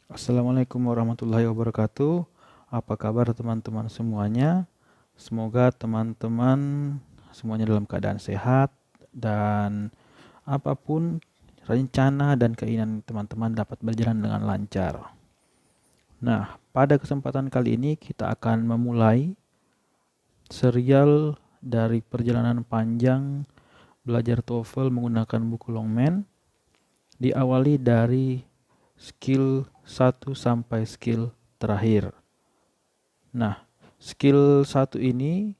Assalamualaikum warahmatullahi wabarakatuh. Apa kabar teman-teman semuanya? Semoga teman-teman semuanya dalam keadaan sehat dan apapun rencana dan keinginan teman-teman dapat berjalan dengan lancar. Nah, pada kesempatan kali ini kita akan memulai serial dari perjalanan panjang belajar TOEFL menggunakan buku Longman, diawali dari skill 1 sampai skill terakhir. Nah, skill 1 ini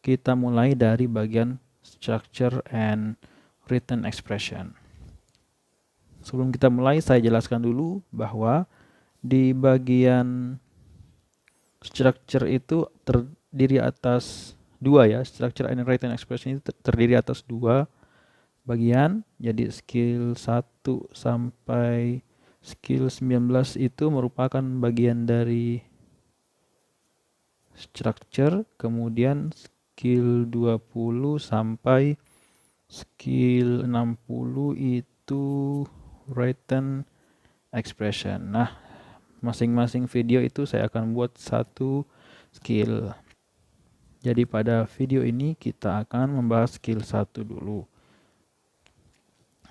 kita mulai dari bagian structure and written expression. Sebelum kita mulai, saya jelaskan dulu bahwa di bagian structure itu terdiri atas dua ya, structure and written expression itu terdiri atas dua bagian. Jadi skill 1 sampai skill 19 itu merupakan bagian dari structure, kemudian skill 20 sampai skill 60 itu written expression. Nah, masing-masing video itu saya akan buat satu skill. Jadi pada video ini kita akan membahas skill 1 dulu.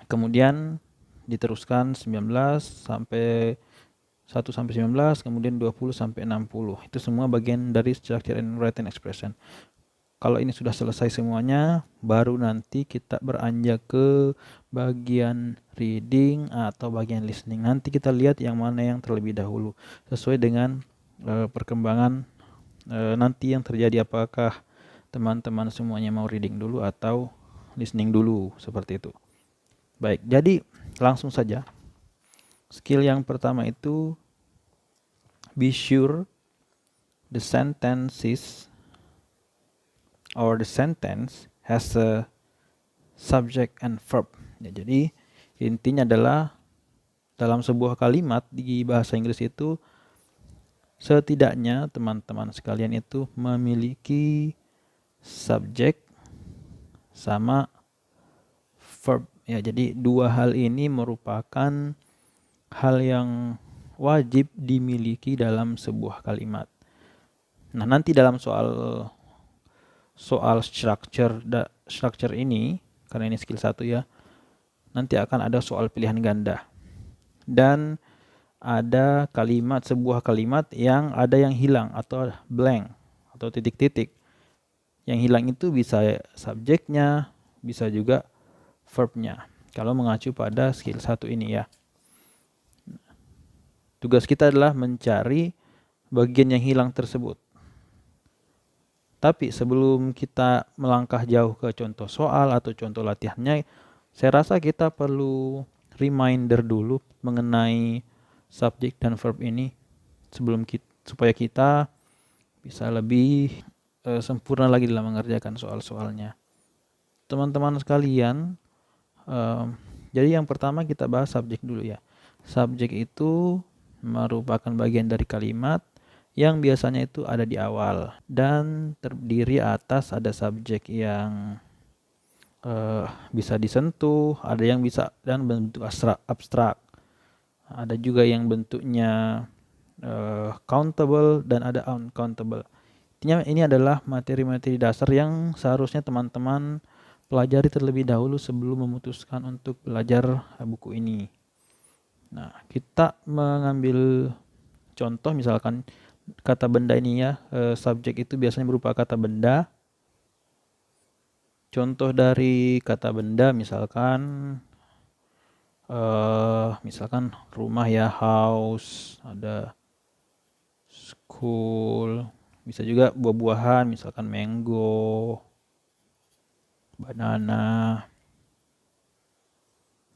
Kemudian diteruskan 19 sampai 1 sampai 19, kemudian 20 sampai 60. Itu semua bagian dari structure and written expression. Kalau ini sudah selesai semuanya, baru nanti kita beranjak ke bagian reading atau bagian listening. Nanti kita lihat yang mana yang terlebih dahulu sesuai dengan perkembangan nanti yang terjadi, apakah teman-teman semuanya mau reading dulu atau listening dulu, seperti itu. Baik, jadi langsung saja. Skill yang pertama itu be sure the sentences or the sentence has a subject and verb. Ya, jadi intinya adalah dalam sebuah kalimat di bahasa Inggris itu setidaknya teman-teman sekalian itu memiliki subjek sama verb. Ya, jadi dua hal ini merupakan hal yang wajib dimiliki dalam sebuah kalimat. Nah, nanti dalam soal structure ini, karena ini skill 1 ya, nanti akan ada soal pilihan ganda. Dan ada sebuah kalimat yang ada yang hilang atau blank atau titik-titik. Yang hilang itu bisa subjeknya, bisa juga verbnya. Kalau mengacu pada skill 1 ini ya. Tugas kita adalah mencari bagian yang hilang tersebut. Tapi sebelum kita melangkah jauh ke contoh soal atau contoh latihannya, saya rasa kita perlu reminder dulu mengenai subjek dan verb ini supaya kita bisa lebih sempurna lagi dalam mengerjakan soal-soalnya. Teman-teman sekalian, jadi yang pertama kita bahas subjek dulu ya. Subjek itu merupakan bagian dari kalimat yang biasanya itu ada di awal dan terdiri atas ada subjek yang bisa disentuh, ada yang bisa dan bentuk abstrak. Ada juga yang bentuknya countable dan ada uncountable. Intinya ini adalah materi-materi dasar yang seharusnya teman-teman pelajari terlebih dahulu sebelum memutuskan untuk belajar buku ini. Nah, kita mengambil contoh misalkan kata benda ini ya, subjek itu biasanya berupa kata benda. Contoh dari kata benda misalkan rumah ya, house, ada school, bisa juga buah-buahan misalkan mango, banana,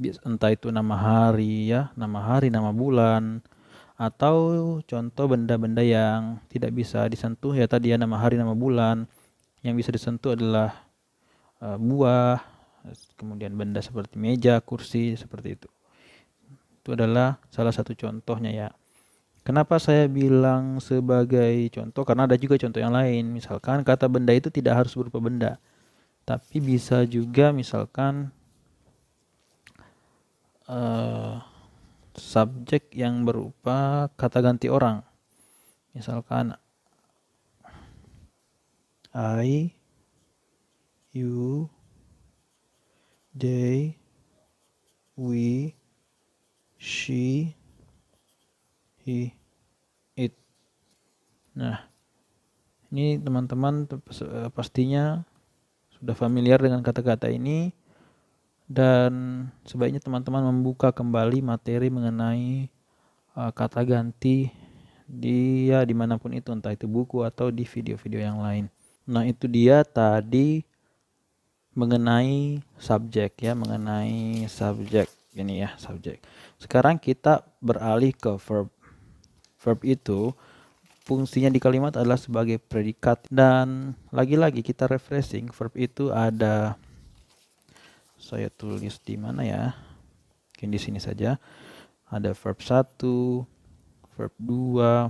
entah itu nama hari ya, nama bulan, atau contoh benda-benda yang tidak bisa disentuh ya tadi ya, nama hari, nama bulan. Yang bisa disentuh adalah buah, kemudian benda seperti meja, kursi, seperti itu. Itu adalah salah satu contohnya ya. Kenapa saya bilang sebagai contoh? Karena ada juga contoh yang lain. Misalkan kata benda itu tidak harus berupa benda, Tapi bisa juga misalkan subjek yang berupa kata ganti orang. Misalkan I, you, they, we, she, he, it. Nah, ini teman-teman pastinya sudah familiar dengan kata-kata ini, dan sebaiknya teman-teman membuka kembali materi mengenai kata ganti dimanapun itu, entah itu buku atau di video-video yang lain. Nah, itu dia tadi mengenai subjek ya, mengenai subjek ini ya, subjek. Sekarang kita beralih ke verb. Verb itu fungsinya di kalimat adalah sebagai predikat, dan lagi-lagi kita refreshing, verb itu ada, saya tulis di mana ya? Mungkin di sini saja. Ada verb 1, verb 2,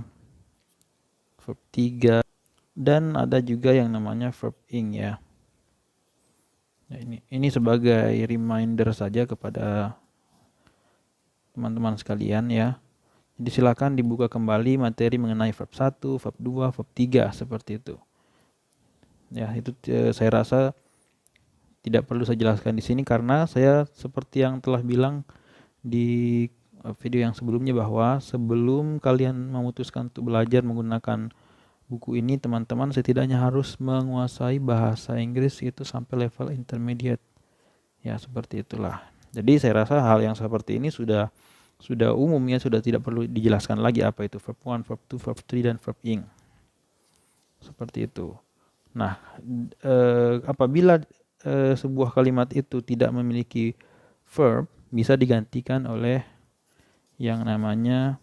verb 3, dan ada juga yang namanya verb ing ya. Nah, ini sebagai reminder saja kepada teman-teman sekalian ya. Jadi silakan dibuka kembali materi mengenai verb 1, verb 2, verb 3 seperti itu. Ya, itu saya rasa tidak perlu saya jelaskan di sini karena saya seperti yang telah bilang di video yang sebelumnya bahwa sebelum kalian memutuskan untuk belajar menggunakan buku ini, teman-teman setidaknya harus menguasai bahasa Inggris itu sampai level intermediate. Ya, seperti itulah. Jadi saya rasa hal yang seperti ini sudah umum ya, sudah tidak perlu dijelaskan lagi apa itu verb 1, verb 2, verb 3 dan verb ing. Seperti itu. Nah, apabila sebuah kalimat itu tidak memiliki verb, bisa digantikan oleh yang namanya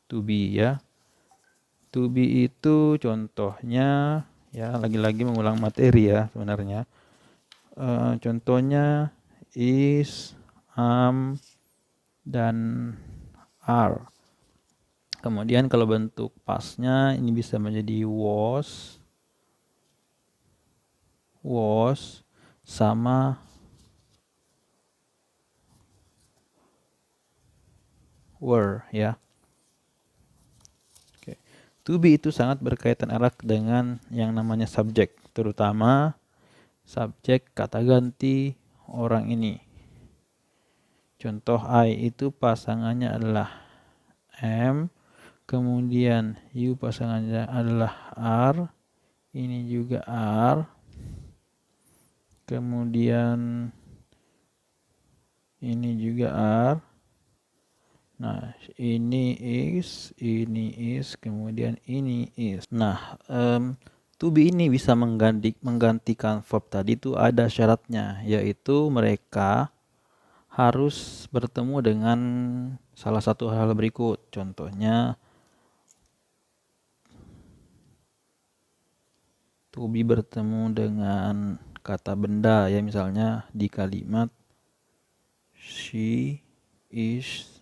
to be ya. To be itu contohnya ya, lagi-lagi mengulang materi ya sebenarnya. Contohnya is, am, dan are. Kemudian kalau bentuk pasnya ini bisa menjadi was sama were ya. Oke. To be itu sangat berkaitan erat dengan yang namanya subjek, terutama subjek kata ganti orang ini. Contoh I itu pasangannya adalah am, kemudian you pasangannya adalah are, ini juga are, kemudian ini juga are. Nah, ini is, kemudian ini is. Nah, to be ini bisa menggantikan verb tadi itu ada syaratnya, yaitu mereka harus bertemu dengan salah satu hal berikut. Contohnya to be bertemu dengan kata benda ya, misalnya di kalimat she is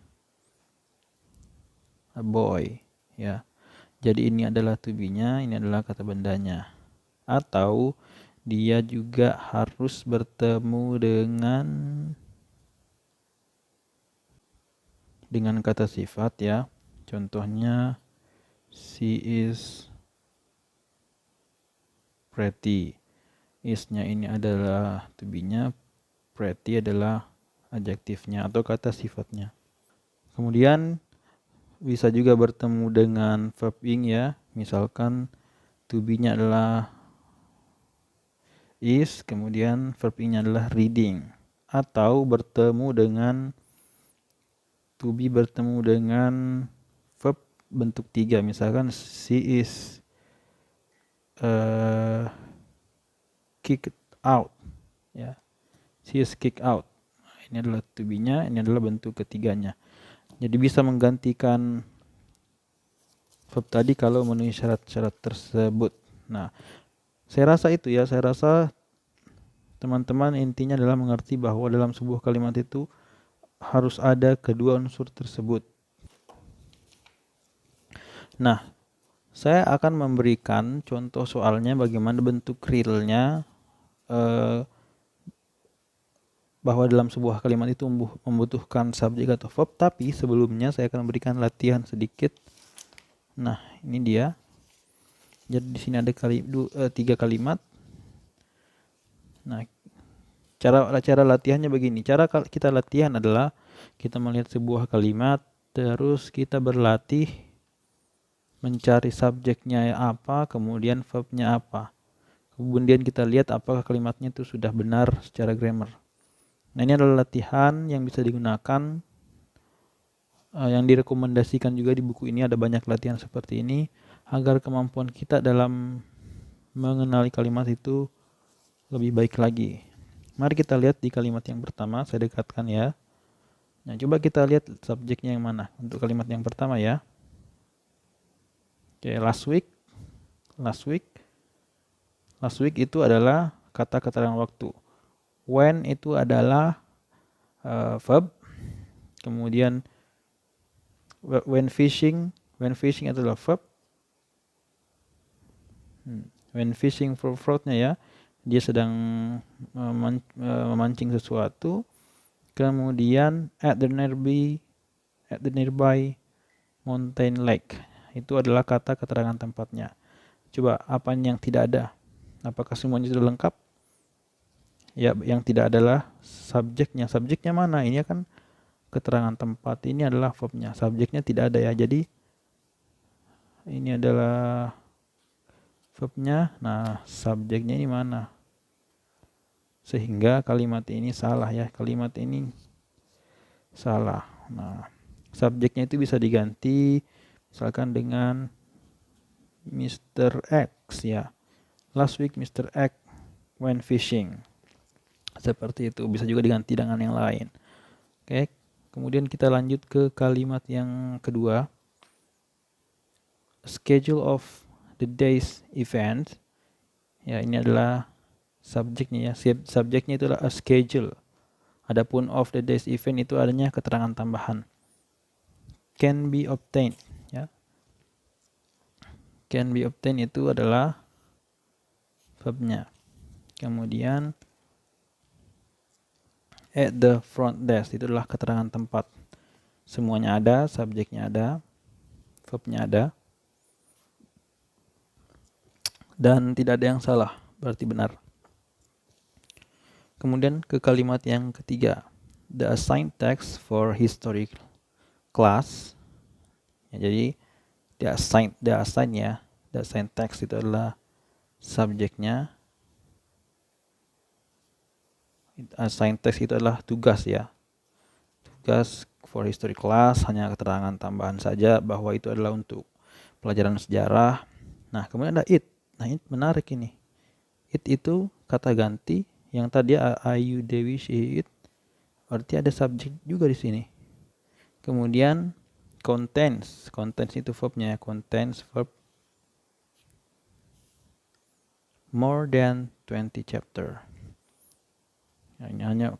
a boy ya. Jadi ini adalah to be-nya, ini adalah kata bendanya. Atau dia juga harus bertemu dengan kata sifat ya. Contohnya she is pretty. Is-nya ini adalah to be-nya, pretty adalah adjektifnya atau kata sifatnya. Kemudian bisa juga bertemu dengan verb ing ya. Misalkan to be-nya adalah is, kemudian verb ing-nya adalah reading. Atau bertemu dengan to be bertemu dengan verb bentuk 3. Misalkan she is kicked out ya. She is kicked out. Ini adalah to be-nya, ini adalah bentuk ketiganya. Jadi bisa menggantikan verb tadi kalau memenuhi syarat-syarat tersebut. Nah, saya rasa itu ya, saya rasa teman-teman intinya adalah mengerti bahwa dalam sebuah kalimat itu harus ada kedua unsur tersebut. Nah, Saya akan memberikan contoh soalnya bagaimana bentuk realnya, bahwa dalam sebuah kalimat itu membutuhkan subjek atau verb, tapi sebelumnya saya akan memberikan latihan sedikit. Nah, ini dia. Jadi di sini ada 3 kalimat. Nah, cara latihannya begini. Cara kita latihan adalah kita melihat sebuah kalimat, terus kita berlatih mencari subjeknya apa, kemudian verbnya apa. Kemudian kita lihat apakah kalimatnya itu sudah benar secara grammar. Nah, ini adalah latihan yang bisa digunakan, yang direkomendasikan juga di buku ini. Ada banyak latihan seperti ini agar kemampuan kita dalam mengenali kalimat itu lebih baik lagi. Mari kita lihat di kalimat yang pertama, saya dekatkan ya. Nah, coba kita lihat subjeknya yang mana untuk kalimat yang pertama ya. Oke, last week itu adalah kata keterangan waktu. When itu adalah verb. Kemudian when fishing adalah verb. When fishing for fruitnya ya, dia sedang memancing sesuatu. Kemudian at the nearby mountain lake, itu adalah kata keterangan tempatnya. Coba apa yang tidak ada? Apakah semuanya sudah lengkap? Ya, yang tidak adalah subjeknya. Subjeknya mana? Ini kan keterangan tempat, ini adalah verbnya. Subjeknya tidak ada ya. Jadi ini adalah verbnya. Nah, subjeknya ini mana? Sehingga kalimat ini salah ya. Kalimat ini salah. Nah, subjeknya itu bisa diganti misalkan dengan Mr. X ya. Last week Mr. X went fishing. Seperti itu. Bisa juga diganti dengan yang lain. Oke. Kemudian kita lanjut ke kalimat yang kedua. Schedule of the day's event. Ya, ini adalah subjeknya ya. Subjeknya itu adalah a schedule. Adapun of the day's event itu adanya keterangan tambahan. Can be obtained ya. Can be obtained itu adalah verbnya. Kemudian at the front desk itu adalah keterangan tempat. Semuanya ada, subjeknya ada, verbnya ada. Dan tidak ada yang salah, berarti benar. Kemudian ke kalimat yang ketiga. The assigned text for history class. Ya, jadi the assigned text itu adalah subjeknya. Assigned text itu adalah tugas ya. Tugas for history class, hanya keterangan tambahan saja bahwa itu adalah untuk pelajaran sejarah. Nah, kemudian ada it. Nah, ini menarik ini. It itu kata ganti. Yang tadi Ayu, Dewi, she, it. Berarti ada subjek juga di sini. Kemudian contains. Contains itu verbnya. Contains verb. More than 20 chapter. Ini hanya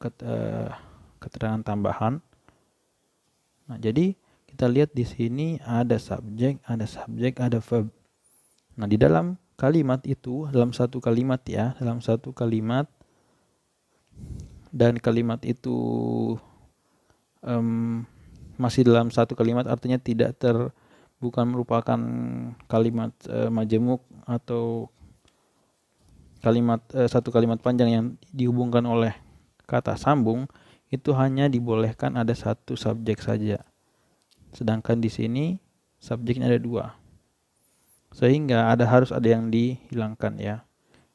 keterangan tambahan. Nah, jadi kita lihat di sini ada subjek, ada verb. Nah, di dalam kalimat itu, dalam satu kalimat ya, dan kalimat itu masih dalam satu kalimat, artinya bukan merupakan kalimat majemuk atau satu kalimat panjang yang dihubungkan oleh kata sambung, itu hanya dibolehkan ada satu subjek saja. Sedangkan di sini subjeknya ada 2. Sehingga harus ada yang dihilangkan ya.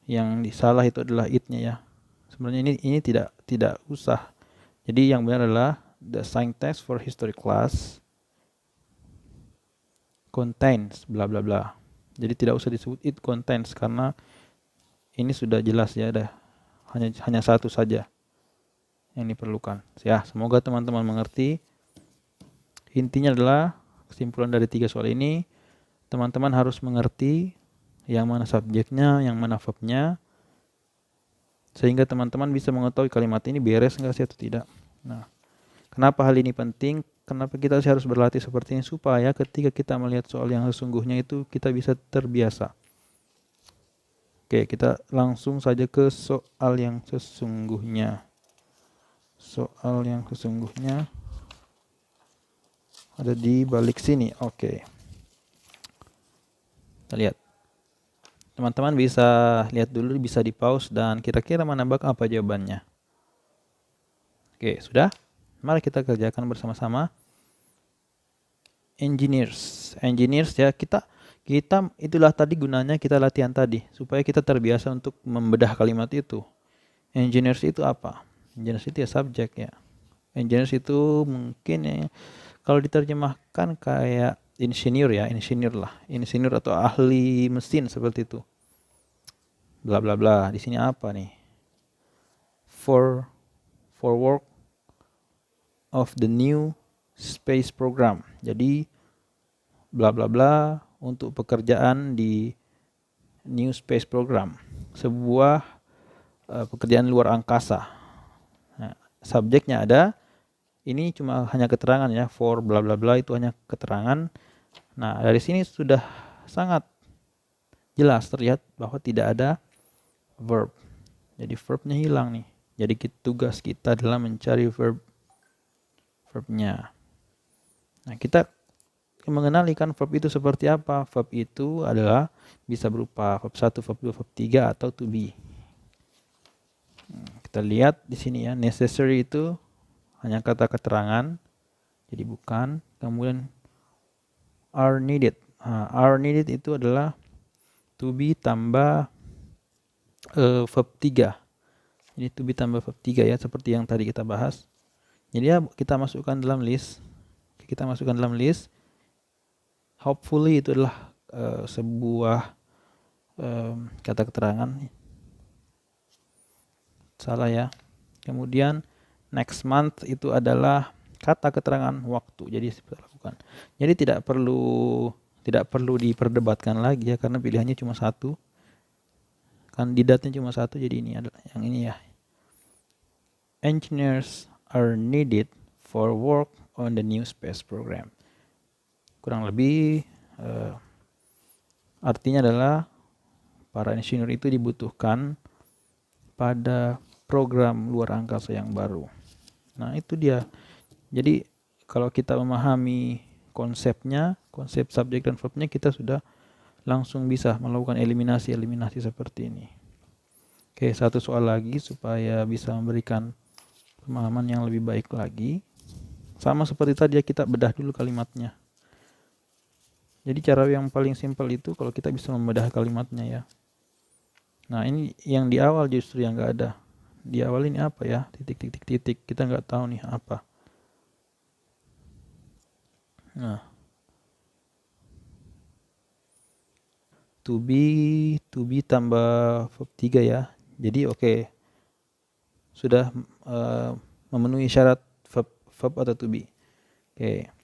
Yang salah itu adalah it-nya ya. Sebenarnya ini tidak usah. Jadi yang benar adalah the assigned text for history class contains bla bla bla. Jadi tidak usah disebut it contains karena ini sudah jelas ya, hanya satu saja yang diperlukan. Ya, semoga teman-teman mengerti. Intinya adalah kesimpulan dari 3 soal ini, teman-teman harus mengerti yang mana subjeknya, yang mana verbnya, sehingga teman-teman bisa mengetahui kalimat ini beres enggak sih atau tidak. Nah, kenapa hal ini penting? Kenapa kita harus berlatih seperti ini? Supaya ketika kita melihat soal yang sesungguhnya itu kita bisa terbiasa. Oke, kita langsung saja ke soal yang sesungguhnya. Soal yang sesungguhnya ada di balik sini. Oke. Kita lihat. Teman-teman bisa lihat dulu, bisa di pause dan kira-kira menebak apa jawabannya. Oke, sudah? Mari kita kerjakan bersama-sama. Engineers ya, kita itulah tadi gunanya kita latihan tadi supaya kita terbiasa untuk membedah kalimat itu. Engineers itu apa? Engineers itu ya subjek ya. Engineers itu mungkin ya, kalau diterjemahkan kayak insinyur ya, insinyur atau ahli mesin seperti itu. Bla bla bla. Di sini apa nih? For work of the new space program. Jadi bla bla bla untuk pekerjaan di new space program, sebuah pekerjaan luar angkasa. Nah, subjeknya ada, ini cuma hanya keterangan ya, for bla bla bla itu hanya keterangan. Nah, dari sini sudah sangat jelas terlihat bahwa tidak ada verb. Jadi verbnya hilang nih. Jadi tugas kita adalah mencari verbnya. Nah, kita mengenali kan verb itu seperti apa. Verb itu adalah bisa berupa verb 1, verb 2, verb 3 atau to be. Kita lihat di sini ya, necessary itu hanya kata keterangan, jadi bukan. Kemudian are needed. Are needed itu adalah to be tambah verb 3. Jadi to be tambah verb 3 ya, seperti yang tadi kita bahas. Jadi ya kita masukkan dalam list. Hopefully itu adalah sebuah kata keterangan. Salah ya. Kemudian next month itu adalah kata keterangan waktu. Jadi kita lakukan. Jadi tidak perlu diperdebatkan lagi ya, karena pilihannya cuma satu. Kandidatnya cuma satu, jadi ini adalah yang ini ya. Engineers are needed for work on the new space program. Kurang lebih artinya adalah para insinyur itu dibutuhkan pada program luar angkasa yang baru. Nah, itu dia. Jadi kalau kita memahami konsepnya, konsep subjek dan verbnya, kita sudah langsung bisa melakukan eliminasi seperti ini. Oke, satu soal lagi supaya bisa memberikan pemahaman yang lebih baik lagi. Sama seperti tadi ya, kita bedah dulu kalimatnya. Jadi cara yang paling simpel itu kalau kita bisa membedah kalimatnya ya. Nah, ini yang di awal justru yang nggak ada. Di awal ini apa ya? Titik. Kita nggak tahu nih apa. Nah, to be tambah verb 3 ya. Jadi oke. Sudah memenuhi syarat verb atau to be. Oke.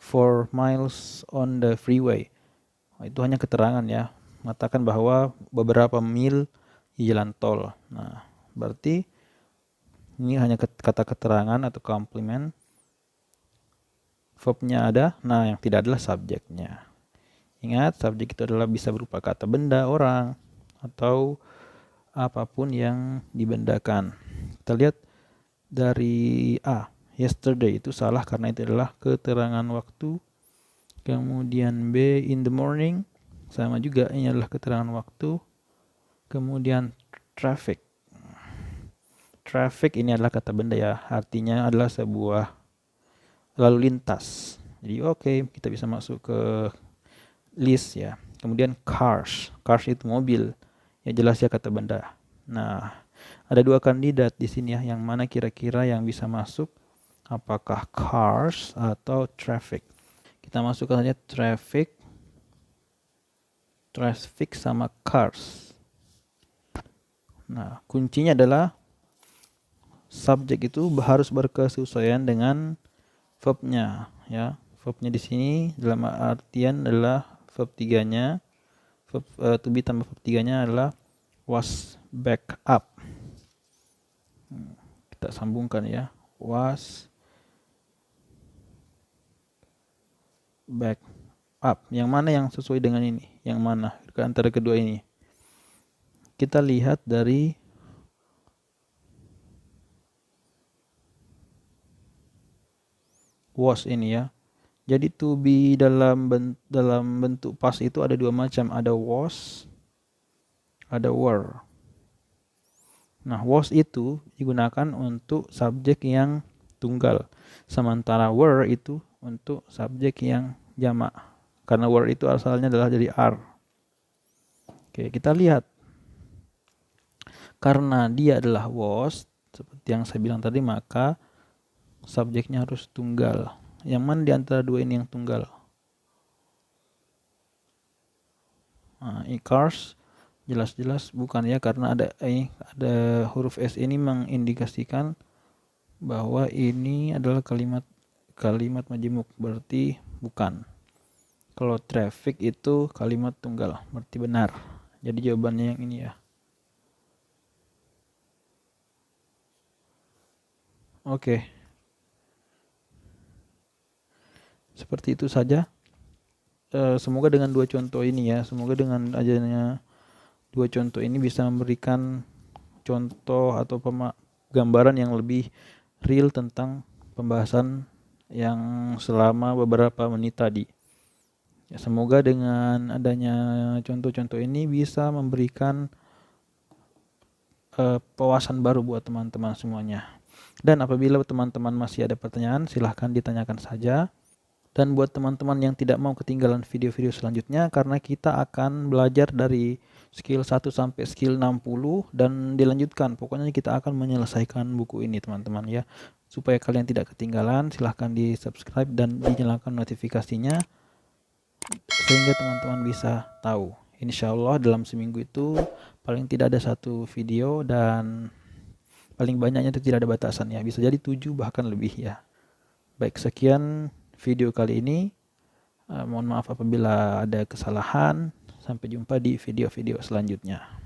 4 miles on the freeway. Itu hanya keterangan ya, mengatakan bahwa beberapa mil di jalan tol. Nah, berarti ini hanya kata keterangan atau komplimen. Verbnya ada, nah yang tidak adalah subjeknya. Ingat, subjek itu adalah bisa berupa kata benda, orang, atau apapun yang dibendakan. Kita lihat dari A. Yesterday itu salah karena itu adalah keterangan waktu. Kemudian B, in the morning, sama juga, ini adalah keterangan waktu. Kemudian traffic ini adalah kata benda ya, artinya adalah sebuah lalu lintas. Jadi oke, kita bisa masuk ke list ya. Kemudian cars itu mobil, ya jelas ya kata benda. Nah, ada dua kandidat di sini ya, yang mana kira-kira yang bisa masuk? Apakah cars atau traffic? Kita masukkan saja traffic sama cars. Nah, kuncinya adalah subjek itu harus berkesesuaian dengan verbnya ya. Verbnya di sini dalam artian adalah verb 3-nya, verb to be tambah verb 3-nya adalah was back up. Kita sambungkan ya. was back up. Yang mana yang sesuai dengan ini? Yang mana antara kedua ini? Kita lihat dari was ini ya. Jadi to be dalam bentuk past itu ada dua macam, ada was, ada were. Nah, was itu digunakan untuk subjek yang tunggal, sementara were itu untuk subjek yang jamak. Karena were itu asalnya adalah dari are. Oke, kita lihat. Karena dia adalah was, seperti yang saya bilang tadi, maka subjeknya harus tunggal. Yang mana di antara dua ini yang tunggal? Nah, cars jelas-jelas bukan ya, karena ada huruf S ini mengindikasikan bahwa ini adalah kalimat majemuk, berarti bukan. Kalau traffic itu kalimat tunggal, berarti benar. Jadi jawabannya yang ini ya. Oke. Seperti itu saja. Semoga dengan dua contoh ini ya, semoga dengan adanya dua contoh ini bisa memberikan contoh atau gambaran yang lebih real tentang pembahasan yang selama beberapa menit tadi. Ya, semoga dengan adanya contoh-contoh ini bisa memberikan wawasan baru buat teman-teman semuanya. Dan apabila teman-teman masih ada pertanyaan, silahkan ditanyakan saja. Dan buat teman-teman yang tidak mau ketinggalan video-video selanjutnya, karena kita akan belajar dari skill 1 sampai skill 60 dan dilanjutkan. Pokoknya kita akan menyelesaikan buku ini teman-teman ya. Supaya kalian tidak ketinggalan, silahkan di subscribe dan dinyalakan notifikasinya sehingga teman-teman bisa tahu. Insya Allah dalam seminggu itu paling tidak ada satu video, dan paling banyaknya itu tidak ada batasan ya. Bisa jadi 7 bahkan lebih ya. Baik, sekian video kali ini. Mohon maaf apabila ada kesalahan. Sampai jumpa di video-video selanjutnya.